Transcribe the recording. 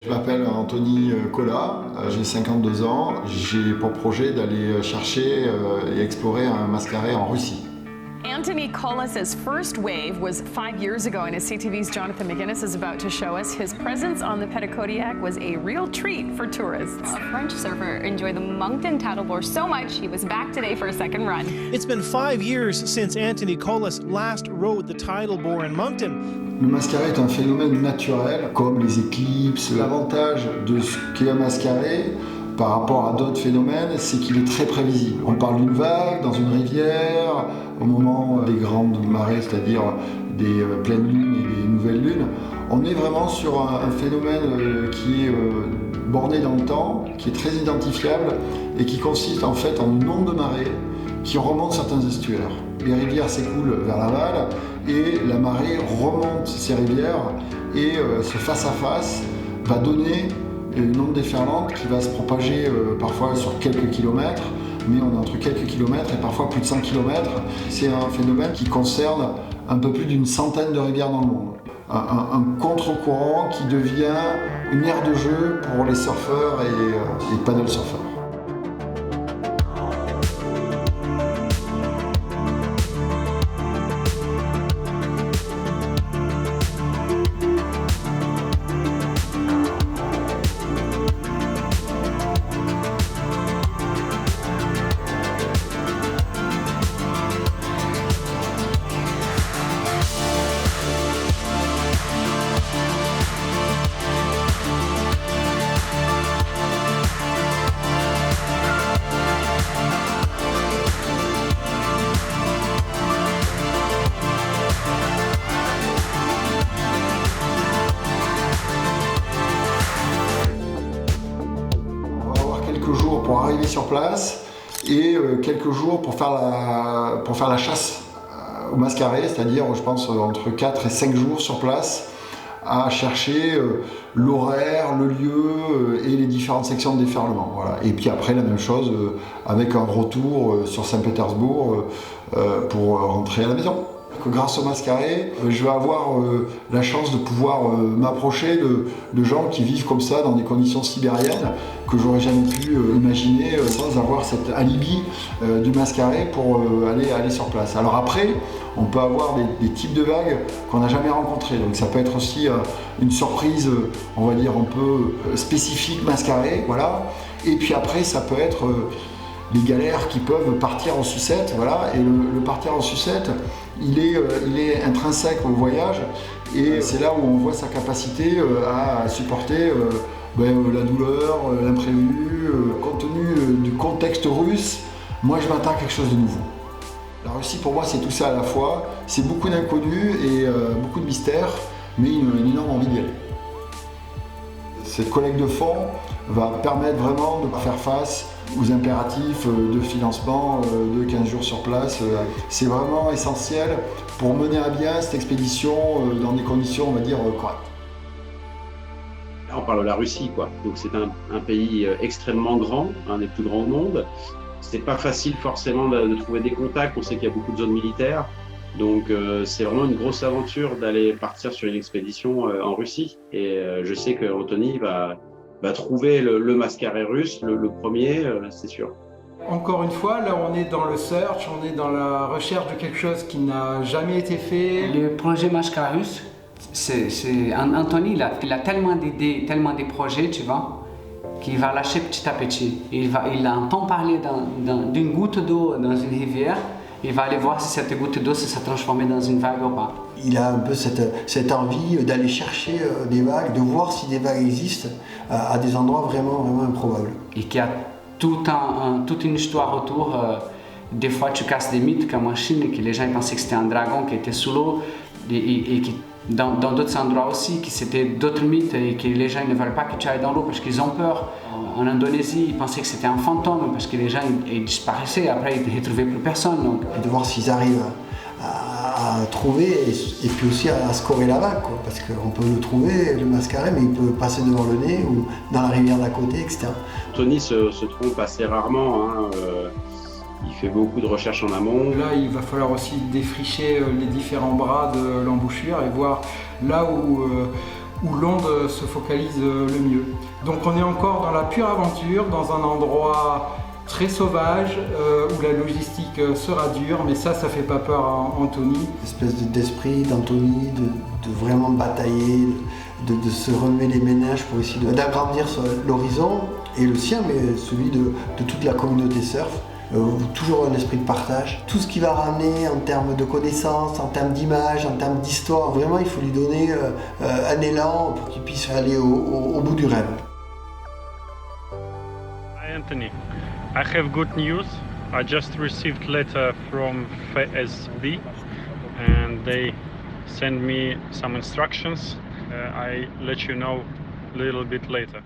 Je m'appelle Anthony Collat, j'ai 52 ans. J'ai pour projet d'aller chercher et explorer un mascaret en Russie. Anthony Collas's first wave was 5 years ago, and as CTV's Jonathan McGuinness is about to show us, his presence on the Petitcodiac was a real treat for tourists. A French surfer enjoyed the Moncton Paddleboard so much, he was back today for a second run. It's been 5 years since Anthony Collas last rode the tidal bore in Moncton. Le mascaret est un phénomène naturel, comme les éclipses. L'avantage de ce qu'est un mascaret par rapport à d'autres phénomènes, c'est qu'il est très prévisible. On parle d'une vague dans une rivière, au moment des grandes marées, c'est-à-dire des pleines lunes et des nouvelles lunes. On est vraiment sur un phénomène qui est borné dans le temps, qui est très identifiable et qui consiste en fait en une onde de marée qui remonte certains estuaires. Les rivières s'écoulent vers l'aval et la marée remonte ces rivières et ce face-à-face va donner une onde déferlante qui va se propager parfois sur quelques kilomètres, mais on est entre quelques kilomètres et parfois plus de 100 kilomètres. C'est un phénomène qui concerne un peu plus d'une centaine de rivières dans le monde. Un contre-courant qui devient une aire de jeu pour les surfeurs et les paddle surfeurs. Jours pour arriver sur place et quelques jours pour faire la chasse au mascaret, c'est-à-dire je pense entre 4 et 5 jours sur place à chercher l'horaire, le lieu et les différentes sections de déferlement. Voilà. Et puis après la même chose avec un retour sur Saint-Pétersbourg pour rentrer à la maison. Grâce au mascaret, je vais avoir la chance de pouvoir m'approcher de gens qui vivent comme ça dans des conditions sibériennes que j'aurais jamais pu imaginer sans avoir cet alibi du mascaret pour aller sur place. Alors après, on peut avoir des types de vagues qu'on n'a jamais rencontrés, donc ça peut être aussi une surprise, on va dire un peu spécifique mascaret, voilà. Et puis après, ça peut être les galères qui peuvent partir en sucette, voilà. Et le partir en sucette, il est intrinsèque au voyage et c'est là où on voit sa capacité à supporter la douleur, l'imprévu. Compte tenu du contexte russe, moi je m'attends à quelque chose de nouveau. La Russie pour moi c'est tout ça à la fois, c'est beaucoup d'inconnus et beaucoup de mystères, mais une énorme envie d'y aller. Cette collecte de fonds va permettre vraiment de faire face aux impératifs de financement de 15 jours sur place. C'est vraiment essentiel pour mener à bien cette expédition dans des conditions, on va dire, correctes. Là, on parle de la Russie, quoi. Donc c'est un pays extrêmement grand, un des plus grands au monde. C'est pas facile forcément de trouver des contacts, on sait qu'il y a beaucoup de zones militaires. Donc c'est vraiment une grosse aventure d'aller partir sur une expédition en Russie. Et je sais qu'Anthony va trouver le mascaret russe, le premier, c'est sûr. Encore une fois, là on est dans le search, on est dans la recherche de quelque chose qui n'a jamais été fait. Le projet mascaret russe, Anthony, il a tellement d'idées, tellement de projets, tu vois, qu'il va lâcher petit à petit. Il entend parler d'une goutte d'eau dans une rivière. Il va aller voir si cette goutte d'eau s'est transformée dans une vague ou pas. Il a un peu cette envie d'aller chercher des vagues, de voir si des vagues existent à des endroits vraiment, vraiment improbables. Et qu'il y a toute une histoire autour. Des fois, tu casses des mythes comme en Chine, que les gens pensaient que c'était un dragon qui était sous l'eau, et qui, dans d'autres endroits aussi, que c'était d'autres mythes et que les gens ne veulent pas que tu ailles dans l'eau parce qu'ils ont peur. En Indonésie, ils pensaient que c'était un fantôme parce que les gens ils disparaissaient, après ils ne trouvaient plus personne. Donc. Et de voir s'ils arrivent à trouver et puis aussi à scorer la vague, quoi, parce qu'on peut le trouver, le mascaret, mais il peut passer devant le nez ou dans la rivière d'à côté, etc. Anthony se trompe assez rarement. Il fait beaucoup de recherches en amont. Là, il va falloir aussi défricher les différents bras de l'embouchure et voir là où où l'onde se focalise le mieux. Donc on est encore dans la pure aventure, dans un endroit très sauvage, où la logistique sera dure, mais ça fait pas peur à Anthony. Espèce d'esprit d'Anthony, de vraiment batailler, de se relever les méninges pour essayer d'agrandir l'horizon, et le sien, mais celui de toute la communauté surf. Toujours un esprit de partage. Tout ce qui va ramener en termes de connaissances, en termes d'images, en termes d'histoire, vraiment il faut lui donner un élan pour qu'il puisse aller au bout du rêve. Hi Anthony, I have good news. I just received letter from FSB and they send me some instructions. I let you know a little bit later.